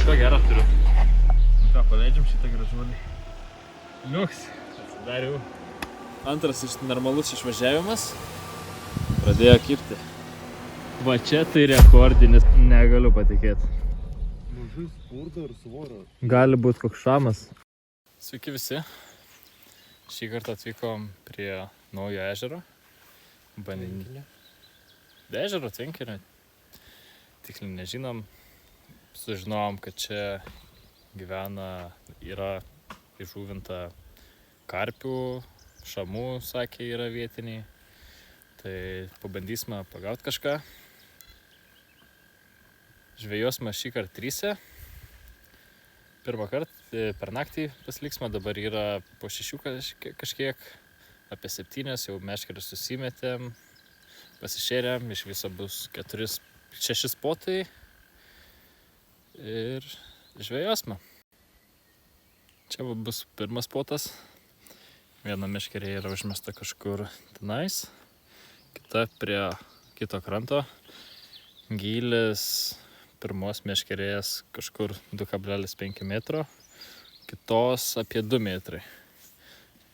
Kažko gerą turiu. Nu ką, paleidžiam šitą gražuolį. Liuks, atsidariau. Antras normalus išvažiavimas. Pradėjo kibti. Va čia tai rekordinis, negaliu patikėti. Mažai spurto ir svorio. Gali būti koks šamas. Sveiki visi. Šį kartą atvykom prie naujo ežero. Tvenkinio. Ežero tvenkinio. Tiksliai nežinom. Sužinojom, kad čia yra įžuvinta karpių, šamų, sakė, yra vietiniai. Tai pabandysime pagauti kažką. Žvejosime šį kartą 3. Pirmą kartą per naktį pasiliksime, dabar yra po 6 kažkiek, apie 7, jau meškerės susimetėm, pasišėrėm, iš viso bus 6 spotai ir žvejosime. Čia bus pirmas spotas, viena meškerė yra užmesta kažkur tenais, kita prie kito kranto, gylis pirmos meškerės kažkur 2,5 metro, kitos apie 2 metrai.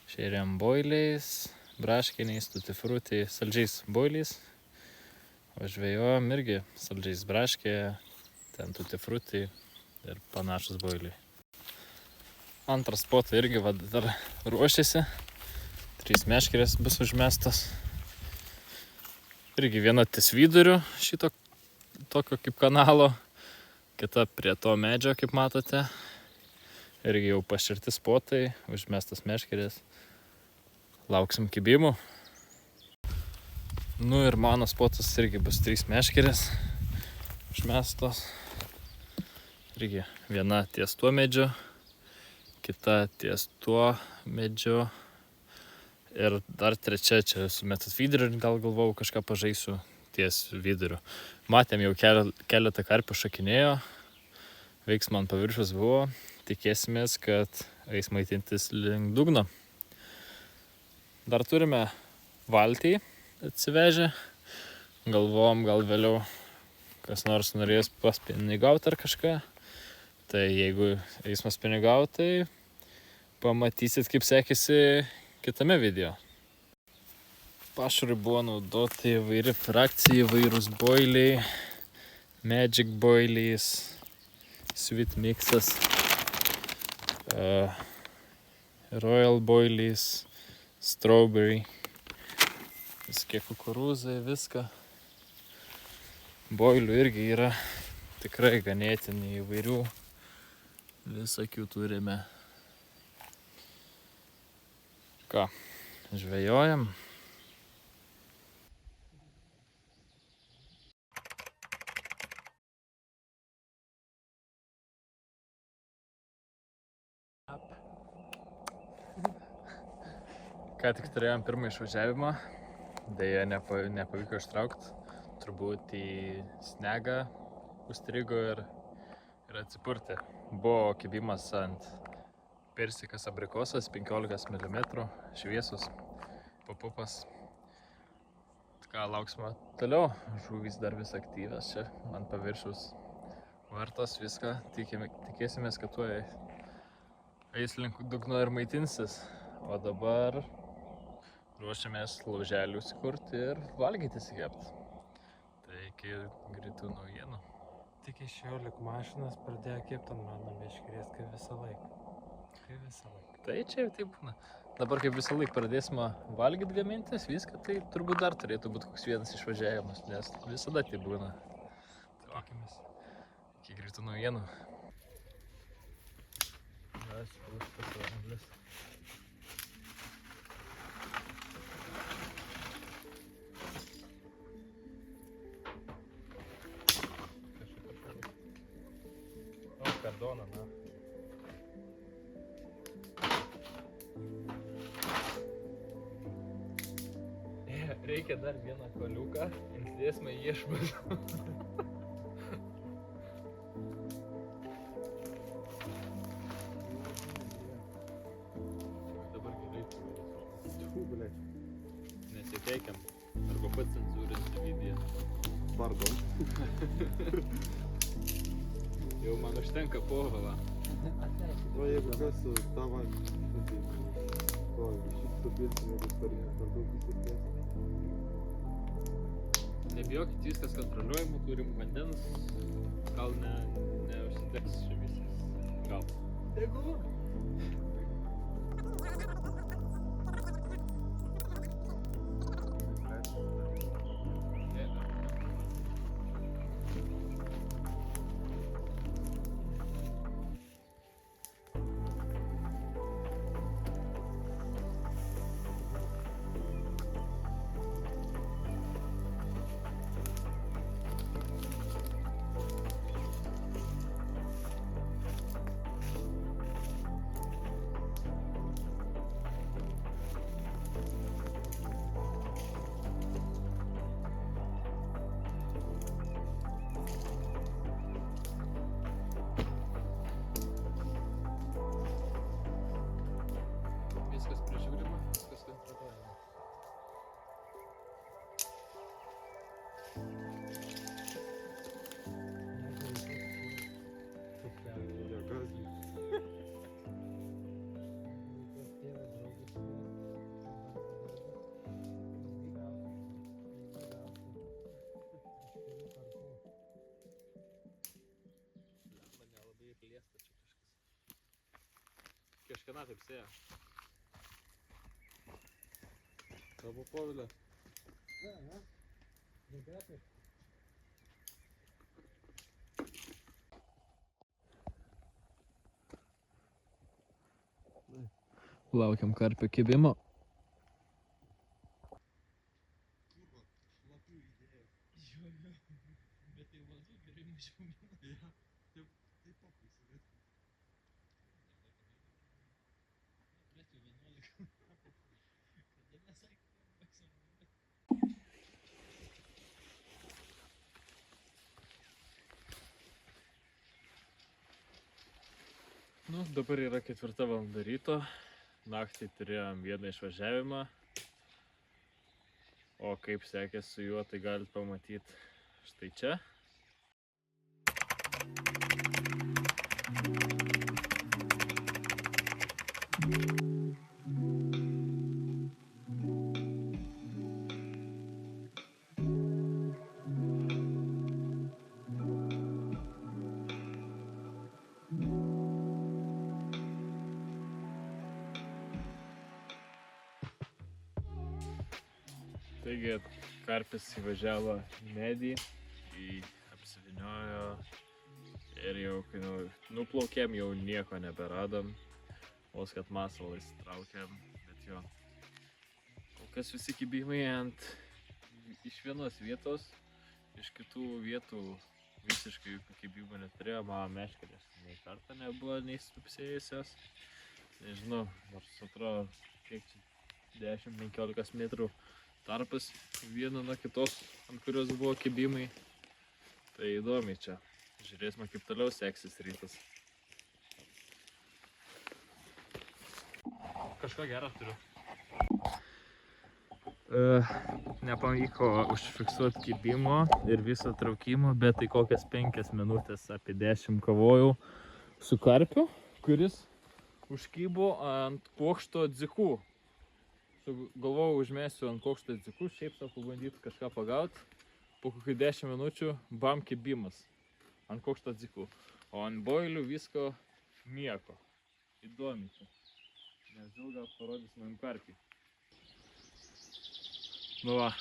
Šėrėm boiliais, braškiniais, tutifruti, saldžiais boiliais, o žvejojom irgi saldžiais braškė, ten tutifruti ir panašus boiliai. Antras spotas irgi dar ruošiasi, 3 meškerės bus užmestos. Irgi viena ties viduriu šito tokio kaip kanalo, kita prie to medžio, kaip matote. Irgi jau paširti spotai, užmestas meškerės. Lauksim kibimų. Nu ir mano spotas irgi bus 3 meškerės užmestos. Irgi viena ties tuo medžiu, kita ties tuo medžiu. Ir dar 3 čia sumetas viduriu, gal galvojau kažką pažaisiu ties viduriu. Matėm jau keletą karpių šakinėjo, veiksmo ant paviršiaus buvo, tikėsimės, kad eis maitintis link dugno. Dar turime valtį atsivežę, galvom gal vėliau kas nors norės paspinigauti ar kažką. Tai jeigu eisime spinigauti, tai pamatysit, kaip sekėsi kitame video. Pašarui buvo naudoti įvairi frakcija, įvairūs boiliai, magic boiliais, sweet mixas, royal boiliais, strawberry, viskiek kukurūzai, viską. Boilių irgi yra tikrai ganėtinai įvairių, visokių turime. Ką, žvejojam. Ką tik turėjom pirmą išvažiavimą, deja nepavyko ištraukti, turbūt į snegą užstrigo ir atsipurtė. Buvo kibimas ant persikas abrikosas 15 mm, šviesus, papupas. Ką, lauksime toliau, žuvys dar vis aktyvios čia ant paviršiaus vartos, viską, tikėsimės, kad tuoj eis link dugno ir maitinsis, o dabar ruošiamės lauželį įsikurti ir valgyti įsikepti. Tai iki greitų naujienų. Tik išėjo lik mašinas pradėjo kepti ant mano meškerės, kaip visą laiką. Tai čia taip būna. Dabar kaip visą laiką pradėsime valgyti, gamintis, viską, tai turbūt dar turėtų būti koks vienas išvažiavimas, nes visada tai būna. Tikimės. Iki greitų naujienų. Ačiū už pasaulis. Kardoną, na. Reikia dar vieną koliuką, įsidėsime iešmus. Dabar gerai. Nesikeikiam. Arba pats cenzūrinti video. Pardon. Jau man užtenka povilą. O jeigu kas tavo, to šitą pilsį, jeigu per daug įsipės. Nebijokit, viskas kontroliuojama, turim vandens, gal neužsidegs čia visas. Gal. Tegu. Viskas prižiūrima, viskas kontroliuojama. Negazink. Mane labai ir liesta čia kažkas. Kažkana taip sėja. Tavo Povilė. Laukiam karpio kibimo. Nu, dabar yra 4 valanda ryto. Naktį turėjom vieną išvažiavimą. O kaip sekės su juo, tai galit pamatyti štai čia. Taigi, karpis įvažiavo medį, apsivyniojo ir jau kai nuplaukėm, jau nieko neberadom. Vos kad masalą įsitraukėm, bet jo. Kol kas visi kibimai iš vienos vietos, iš kitų vietų visiškai jokių kibimų neturėjo. Mano meškerės nei kartą nebuvo, nei stupsėjusios. Nežinau, nors atrodo, kiek čia 10-15 metrų tarpas viena nuo kitos, ant kurios buvo kibimai. Tai įdomiai čia. Žiūrėsime, kaip toliau seksis rytas. Kažko gerą turiu. Nepavyko užfiksuoti kibimo ir viso traukimo, bet tai kokias 5 minutės, apie 10 kovojau su karpiu, kuris užkybo ant kuokšto dzikų. Galvojau, užmėsiu ant kuokšto dzikų, šiaip savo pabandyti kažką pagauti. Po kokių 10 minučių bam kibimas ant kuokšto dzikų. O ant boilių visko nieko. Įdomi čia. Nes ilgą parodys man karpį. Nu va,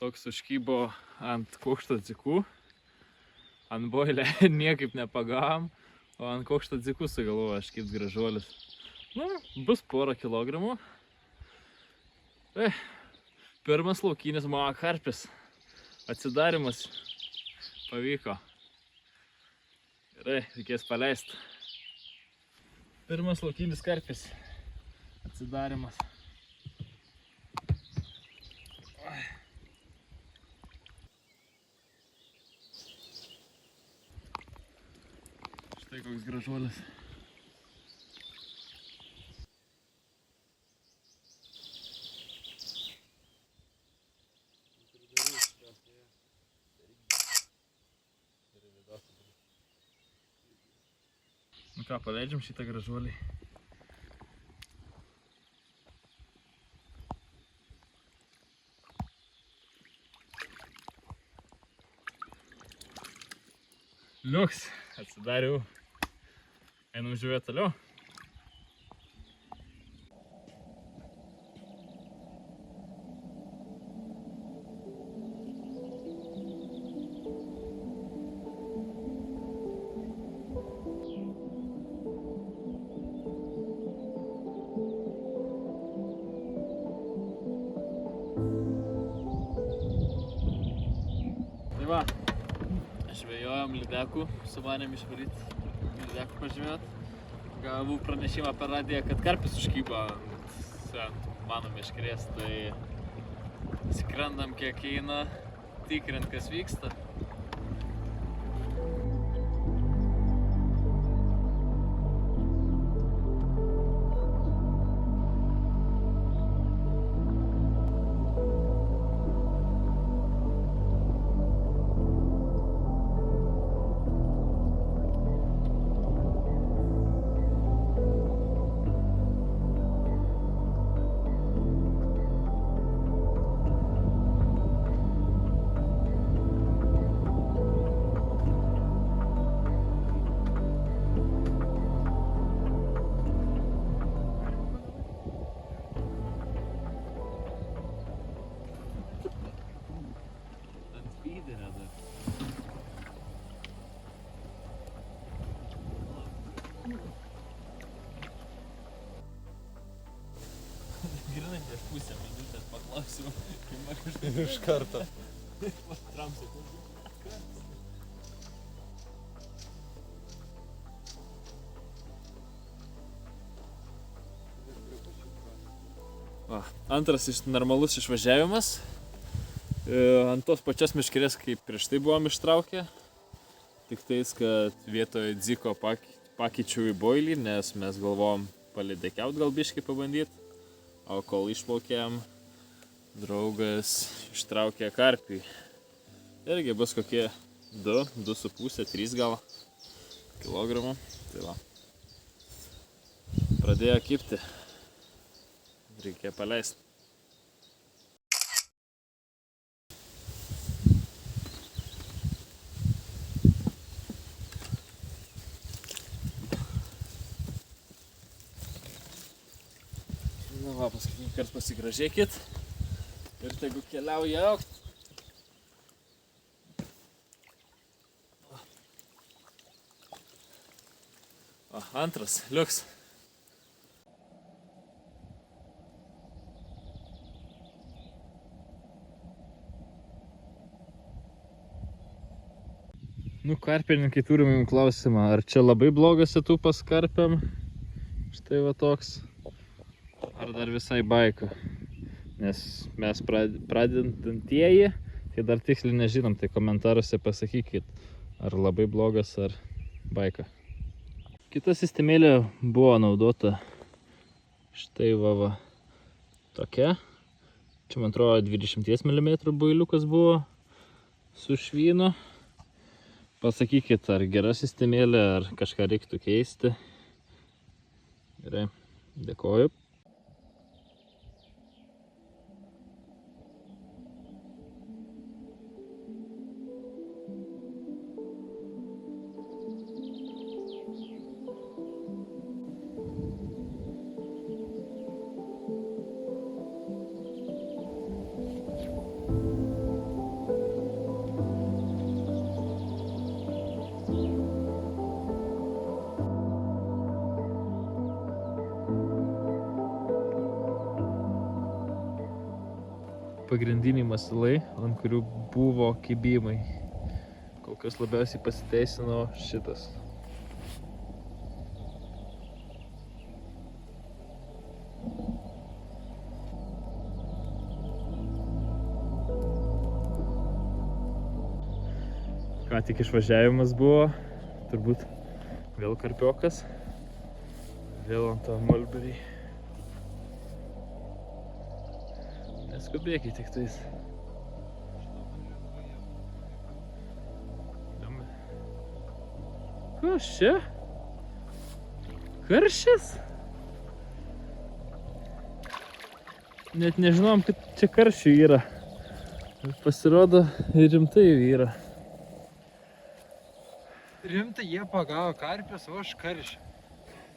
toks užkybo ant kuokšto dzikų. Ant boilę niekaip nepagavom, o ant kuokšto dzikų sugalvoju aš kaip gražuolis. Nu, bus porą kilogramų. Pirmas laukinis mano karpis. Atsidarimas pavyko. Gerai, reikės paleisti. Pirmas laukinis karpis. Atsidarimas. Štai koks gražuolis. Nu ką, paleidžiam šitą gražuolį. Liuks, atsidariau. Einam žiūrėti toliau. Tai va, žvejojom lydekų, sumanėm išvaryti lydekų pažvejot. Gavau pranešimą per radiją, kad karpis užkybo ant mano meškerės, tai skrendam kiek eina, tikrint kas vyksta. Grinai prieš pusę minutės paklausiu, kai man kažkaip Iš karto. Tramsiu. Va, antras normalus išvažiavimas. Ant tos pačios meškerės, kaip prieš tai buvom ištraukę. Tik tais, kad vietoje dziko pakeičiau į boilį, nes mes galvom palidekiaut gal biškį pabandyti. O kol išplaukėm, draugas ištraukė karpį. Irgi bus kokie 2, 2,5, 3 gal kilogramų. Tai va. Pradėjo kibti. Reikia paleisti. Na va, paskutinį kartą pasigražėkit ir tegu keliauja augt. O, antras, liuks. Nu, karpininkai turim jums klausimą, ar čia labai blogas setupas karpiam? Štai va toks. Ar dar visai baika? Nes mes pradedantieji, tai dar tiksliai nežinom, tai komentaruose pasakykit, ar labai blogas, ar baika. Kita sistemėlė buvo naudota štai va tokia. Čia man atrodo 20 mm builiukas buvo su švynu. Pasakykit, ar gera sistemėlė, ar kažką reiktų keisti. Gerai, dėkoju. Pagrindiniai masalai, ant kurių buvo kibimai. Kol kas labiausiai pasiteisino šitas. Ką tik išvažiavimas buvo, turbūt vėl karpiokas, vėl ant to mulberry. Neskubėkit tik tais. Kas čia? Karšis? Net nežinom, kad čia karšių yra. Pasirodo, rimtai yra. Rimtai jie pagavo karpius, o aš karšį.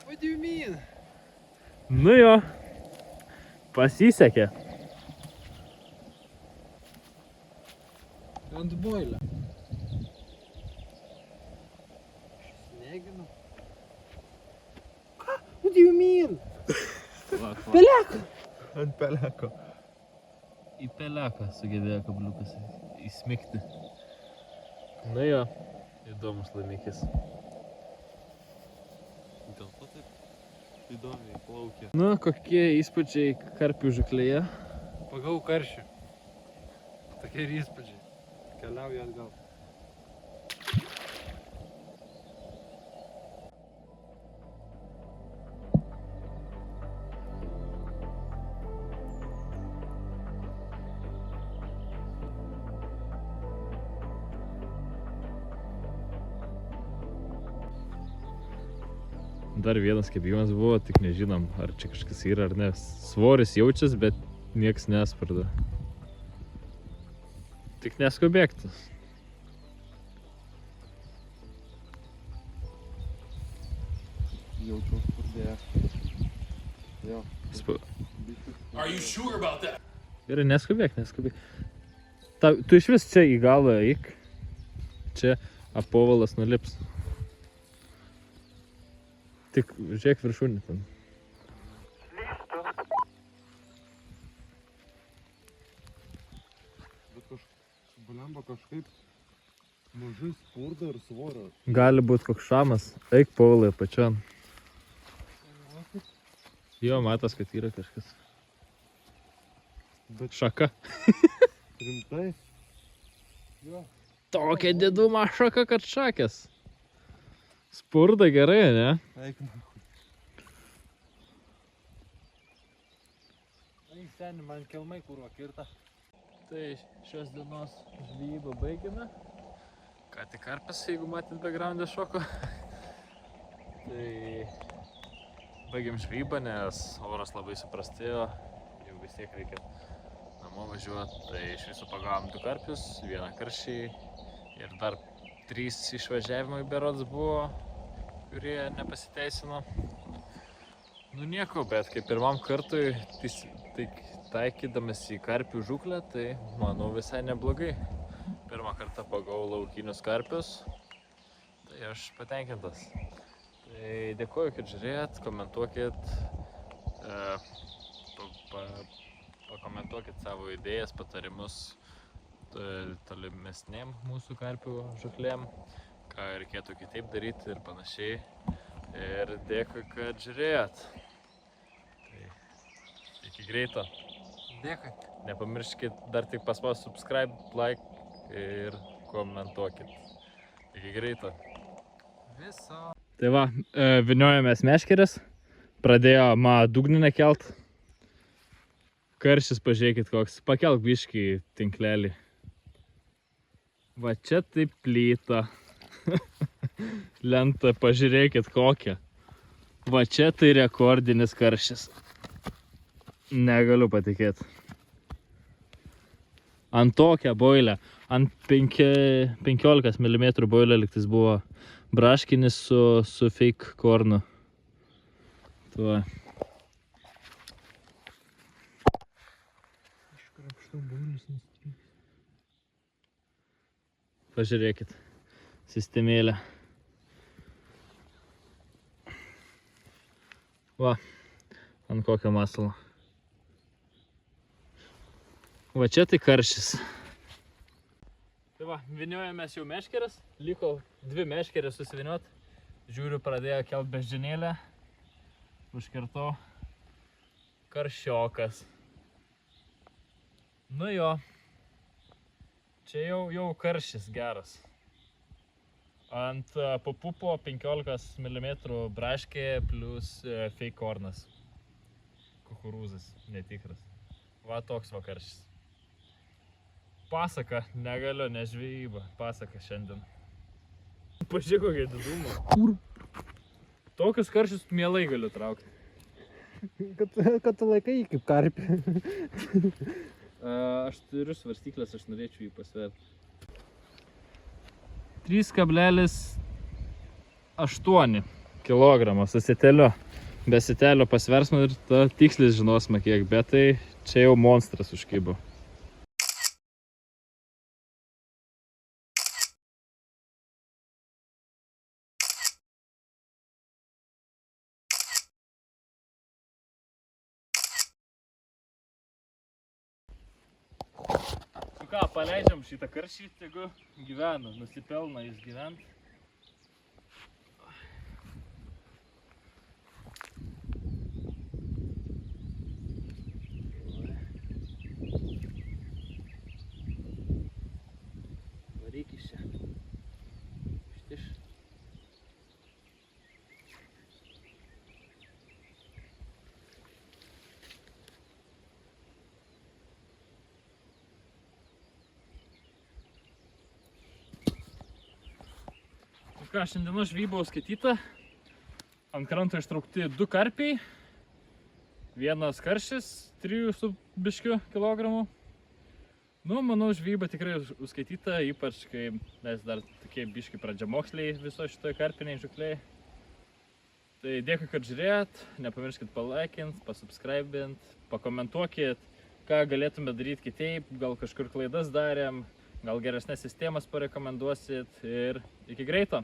What do you mean? Nu jo, pasisekė. Ant boilio. Sneginu. Ką? What do you mean? Peleko. Ant peleko. Į peleką sugebėjo kabliukas įsmigti. Nu jo, įdomus laimikis. Dėl to taip įdomiai plaukia. Nu, kokie įspūdžiai karpių žuklėje? Pagau karšį. Tokie ir įspūdžiai. Keliauju atgal. Dar vienas kėbimas buvo, tik nežinom, ar čia kažkas yra ar ne. Svoris jaučias, bet nieks nesparda. Tik neskubėkti. Jaučiau spurdėję. Jo. Are you sure about that? Gerai, neskubėk. Tu iš vis čia į galą eik. Čia apovalas nulips. Tik žiūrėk viršūnį ten. Bet blemba kažkaip mažai spurda ir svorio. Gali būt koks šamas. Eik povalai pačiam. Jo, matas, kad yra kažkas. Bet Šaka. rimtai? Jo. Tokia diduma šaka, kad šakės. Spurda gerai, ne? Eik na. Ai, seni, man kelmai kurva kirta. Tai šios dienos žvejybą baigėme. Ką tik karpės, jeigu matėt background'e šoko. Tai baigėm žvejybą, nes oras labai suprastėjo. Jau vis tiek reikia namo važiuoti. Tai iš viso pagavom 2 karpius, 1 karšį ir dar 3 išvažiavimai berods buvo, kurie nepasiteisino. Nu nieko, bet kaip pirmam kartui taikydamas į karpių žūklę, tai manau visai neblogai. Pirmą kartą pagavau laukinius karpius, tai aš patenkintas. Tai dėkoju, kad žiūrėjot, komentuokit, pakomentuokit savo idėjas, patarimus tolimesnėm mūsų karpių žūklėm, ką reikėtų kitaip daryti ir panašiai. Ir dėkui, kad žiūrėjot. Tai iki greito. Dėkui. Nepamirškit dar tik paspausti subscribe, like ir komentuokit. Iki greito. Viso. Tai va, vyniojomės meškeres, pradėjo dugninę kelt. Karšis, pažiūrėkit koks, pakelk biškį tinklelį. Va čia taip plyta. Lenta, pažiūrėkit kokią. Va čia tai rekordinis karšis. Negaliu patikėti. Ant tokią boilę, ant 15 mm boilę liktis buvo braškinis su fake kornu. Tuo. Pažiūrėkit, sistemėlę. Va, ant kokio masalo. Va čia tai karšis. Tai va, vyniojamės jau meškeres, liko 2 meškeres susiviniot. Žiūriu, pradėjo kelt beždžionėlę. Užkirtau. Karšiokas. Nu jo. Čia jau karšis geras. Ant papupo 15 mm braškė plus fake kornas. Kukurūzas, netikras. Va toks va karšis. Pasaka, negaliu, ne žvejyba. Pasaka šiandien. Pažiūrėk kokia diduma. Tokius karšius mielai galiu traukti. Kad tu laikai jį kaip karpį. Aš turiu svarstyklės, aš norėčiau jį pasverti. 3,8 kg su siteliu. Be sitelio pasversime ir ta tikslis žinosime kiek, bet tai čia jau monstras užkybo. Ką, paleidžiam šitą karšį, tegu gyvena, nusipelna jis gyvent. Varyk iš čia. Štiš. Ką, šiandienos žvejybos skaityta. Ant kranto ištraukti 2 karpiai. Vienas karšis, 3 su biškiu kilogramų. Nu, manau, žvejyba tikrai užskaityta, ypač kai mes dar tokie biški pradžiamoksliai viso šitoje karpiniai žuklėje. Tai dėkui, kad žiūrėjot. Nepamirškit palaikint, pasubscribint, pakomentuokit, ką galėtume daryti kitaip, gal kažkur klaidas darėm, gal geresnės sistemas parekomenduosit ir iki greito.